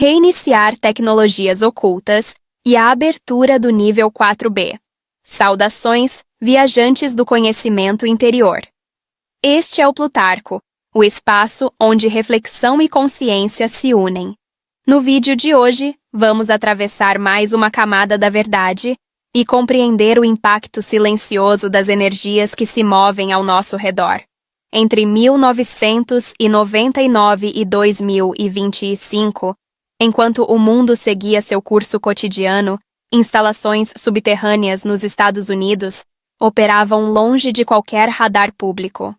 reiniciar tecnologias ocultas e a abertura do nível 4B. Saudações, viajantes do conhecimento interior. Este é o Plutarco, o espaço onde reflexão e consciência se unem. No vídeo de hoje, vamos atravessar mais uma camada da verdade e compreender o impacto silencioso das energias que se movem ao nosso redor. Entre 1999 e 2025, enquanto o mundo seguia seu curso cotidiano, instalações subterrâneas nos Estados Unidos operavam longe de qualquer radar público.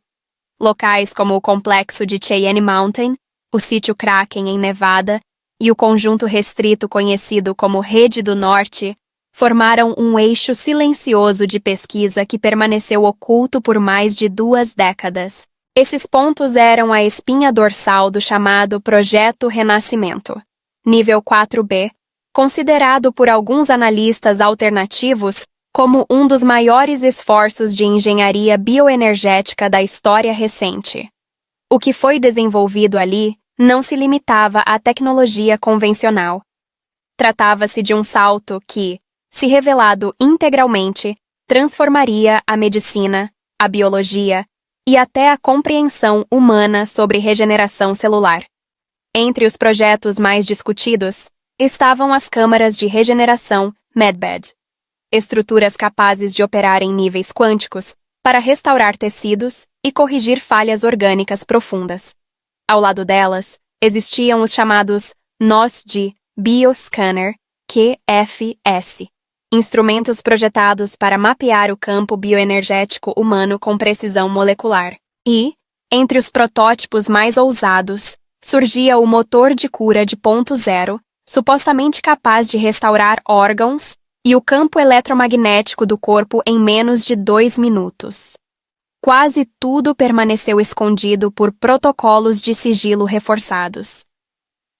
Locais como o complexo de Cheyenne Mountain, o sítio Kraken em Nevada e o conjunto restrito conhecido como Rede do Norte formaram um eixo silencioso de pesquisa que permaneceu oculto por mais de 2 décadas. Esses pontos eram a espinha dorsal do chamado Projeto Renascimento, nível 4B, considerado por alguns analistas alternativos como um dos maiores esforços de engenharia bioenergética da história recente. O que foi desenvolvido ali não se limitava à tecnologia convencional. Tratava-se de um salto que, se revelado integralmente, transformaria a medicina, a biologia e até a compreensão humana sobre regeneração celular. Entre os projetos mais discutidos estavam as câmaras de regeneração MedBed, estruturas capazes de operar em níveis quânticos para restaurar tecidos e corrigir falhas orgânicas profundas. Ao lado delas, existiam os chamados nós de Bioscanner, QFS, instrumentos projetados para mapear o campo bioenergético humano com precisão molecular. E, entre os protótipos mais ousados, surgia o motor de cura de ponto zero, supostamente capaz de restaurar órgãos e o campo eletromagnético do corpo em menos de 2 minutos. Quase tudo permaneceu escondido por protocolos de sigilo reforçados.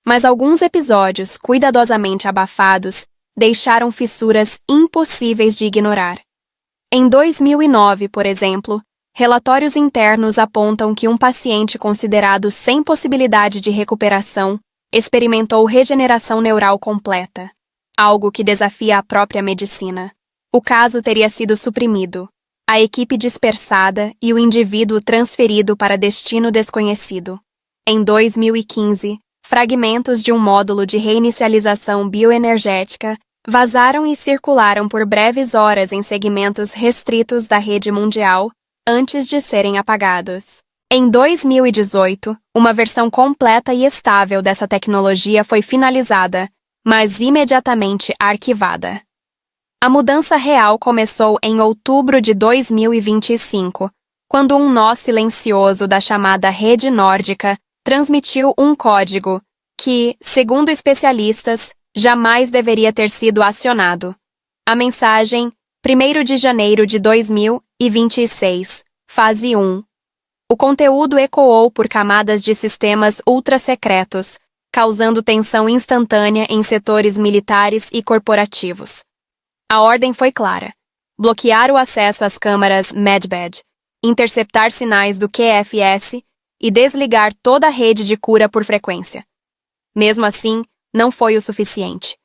Mas alguns episódios cuidadosamente abafados deixaram fissuras impossíveis de ignorar. Em 2009, por exemplo, relatórios internos apontam que um paciente considerado sem possibilidade de recuperação experimentou regeneração neural completa, algo que desafia a própria medicina. O caso teria sido suprimido, a equipe dispersada e o indivíduo transferido para destino desconhecido. Em 2015, fragmentos de um módulo de reinicialização bioenergética vazaram e circularam por breves horas em segmentos restritos da rede mundial antes de serem apagados. Em 2018, uma versão completa e estável dessa tecnologia foi finalizada, mas imediatamente arquivada. A mudança real começou em outubro de 2025, quando um nó silencioso da chamada Rede Nórdica transmitiu um código que, segundo especialistas, jamais deveria ter sido acionado. A mensagem, 1º de janeiro de 2026, fase 1. O conteúdo ecoou por camadas de sistemas ultra-secretos, causando tensão instantânea em setores militares e corporativos. A ordem foi clara: bloquear o acesso às câmaras MedBed, interceptar sinais do QFS e desligar toda a rede de cura por frequência. Mesmo assim, não foi o suficiente.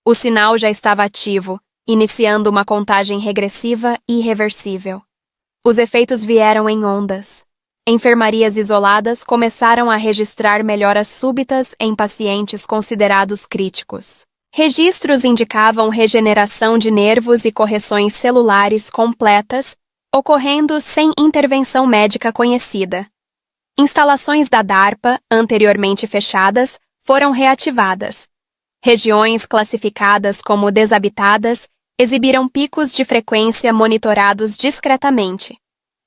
O sinal já estava ativo, iniciando uma contagem regressiva irreversível. Os efeitos vieram em ondas. Enfermarias isoladas começaram a registrar melhoras súbitas em pacientes considerados críticos. Registros indicavam regeneração de nervos e correções celulares completas, ocorrendo sem intervenção médica conhecida. Instalações da DARPA, anteriormente fechadas, foram reativadas. Regiões classificadas como desabitadas exibiram picos de frequência monitorados discretamente.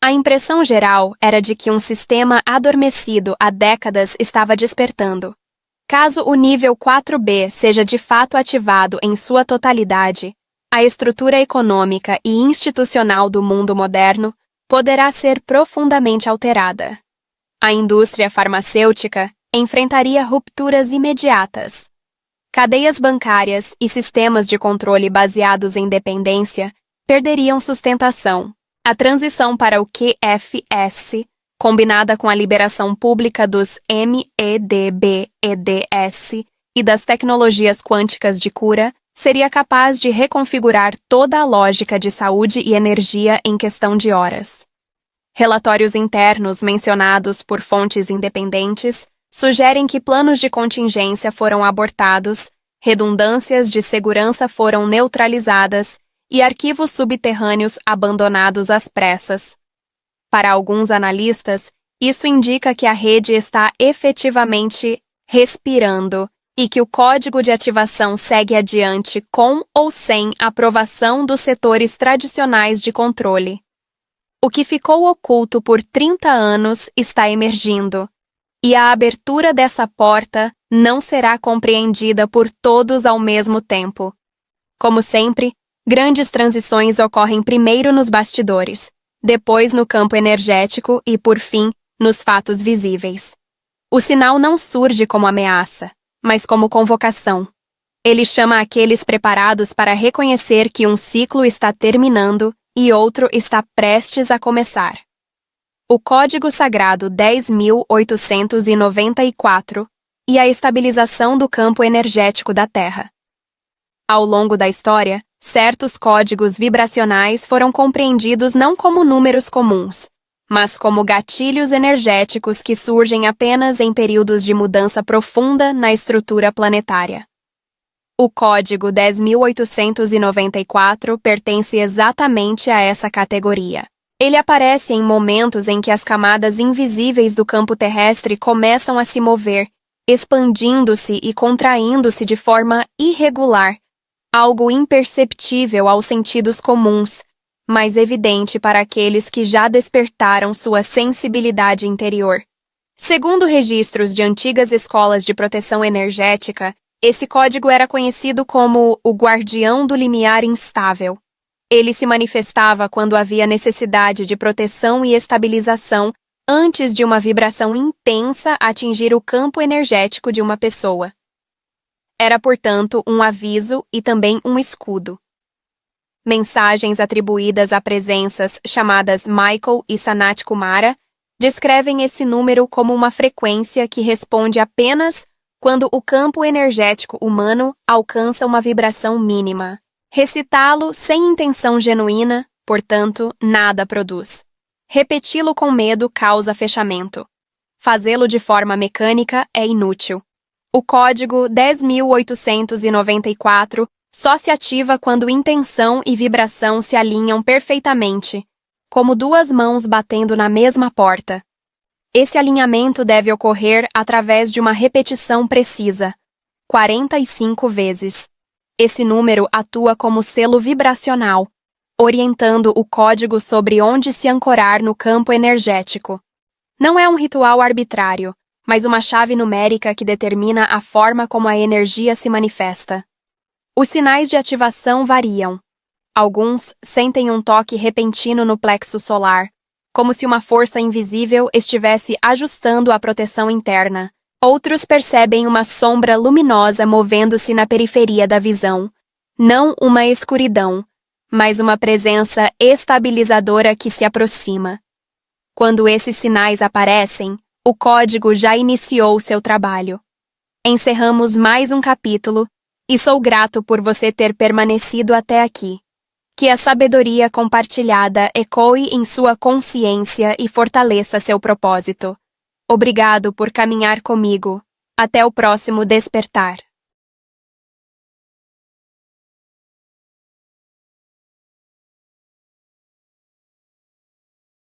A impressão geral era de que um sistema adormecido há décadas estava despertando. Caso o nível 4B seja de fato ativado em sua totalidade, a estrutura econômica e institucional do mundo moderno poderá ser profundamente alterada. A indústria farmacêutica enfrentaria rupturas imediatas. Cadeias bancárias e sistemas de controle baseados em dependência perderiam sustentação. A transição para o QFS, combinada com a liberação pública dos MEDBEDS e das tecnologias quânticas de cura, seria capaz de reconfigurar toda a lógica de saúde e energia em questão de horas. Relatórios internos mencionados por fontes independentes sugerem que planos de contingência foram abortados, redundâncias de segurança foram neutralizadas e arquivos subterrâneos abandonados às pressas. Para alguns analistas, isso indica que a rede está efetivamente respirando e que o código de ativação segue adiante com ou sem aprovação dos setores tradicionais de controle. O que ficou oculto por 30 anos está emergindo, e a abertura dessa porta não será compreendida por todos ao mesmo tempo. Como sempre, grandes transições ocorrem primeiro nos bastidores, depois no campo energético e, por fim, nos fatos visíveis. O sinal não surge como ameaça, mas como convocação. Ele chama aqueles preparados para reconhecer que um ciclo está terminando e outro está prestes a começar. O Código Sagrado 10.894 e a estabilização do campo energético da Terra. Ao longo da história, certos códigos vibracionais foram compreendidos não como números comuns, mas como gatilhos energéticos que surgem apenas em períodos de mudança profunda na estrutura planetária. O Código 10.894 pertence exatamente a essa categoria. Ele aparece em momentos em que as camadas invisíveis do campo terrestre começam a se mover, expandindo-se e contraindo-se de forma irregular, algo imperceptível aos sentidos comuns, mas evidente para aqueles que já despertaram sua sensibilidade interior. Segundo registros de antigas escolas de proteção energética, esse código era conhecido como o guardião do limiar instável. Ele se manifestava quando havia necessidade de proteção e estabilização antes de uma vibração intensa atingir o campo energético de uma pessoa. Era, portanto, um aviso e também um escudo. Mensagens atribuídas a presenças chamadas Michael e Sanat Kumara descrevem esse número como uma frequência que responde apenas quando o campo energético humano alcança uma vibração mínima. Recitá-lo sem intenção genuína, portanto, nada produz. Repeti-lo com medo causa fechamento. Fazê-lo de forma mecânica é inútil. O código 10.894 só se ativa quando intenção e vibração se alinham perfeitamente, como duas mãos batendo na mesma porta. Esse alinhamento deve ocorrer através de uma repetição precisa, 45 vezes. Esse número atua como selo vibracional, orientando o código sobre onde se ancorar no campo energético. Não é um ritual arbitrário, mas uma chave numérica que determina a forma como a energia se manifesta. Os sinais de ativação variam. Alguns sentem um toque repentino no plexo solar, como se uma força invisível estivesse ajustando a proteção interna. Outros percebem uma sombra luminosa movendo-se na periferia da visão. Não uma escuridão, mas uma presença estabilizadora que se aproxima. Quando esses sinais aparecem, o código já iniciou seu trabalho. Encerramos mais um capítulo, e sou grato por você ter permanecido até aqui. Que a sabedoria compartilhada ecoe em sua consciência e fortaleça seu propósito. Obrigado por caminhar comigo. Até o próximo despertar.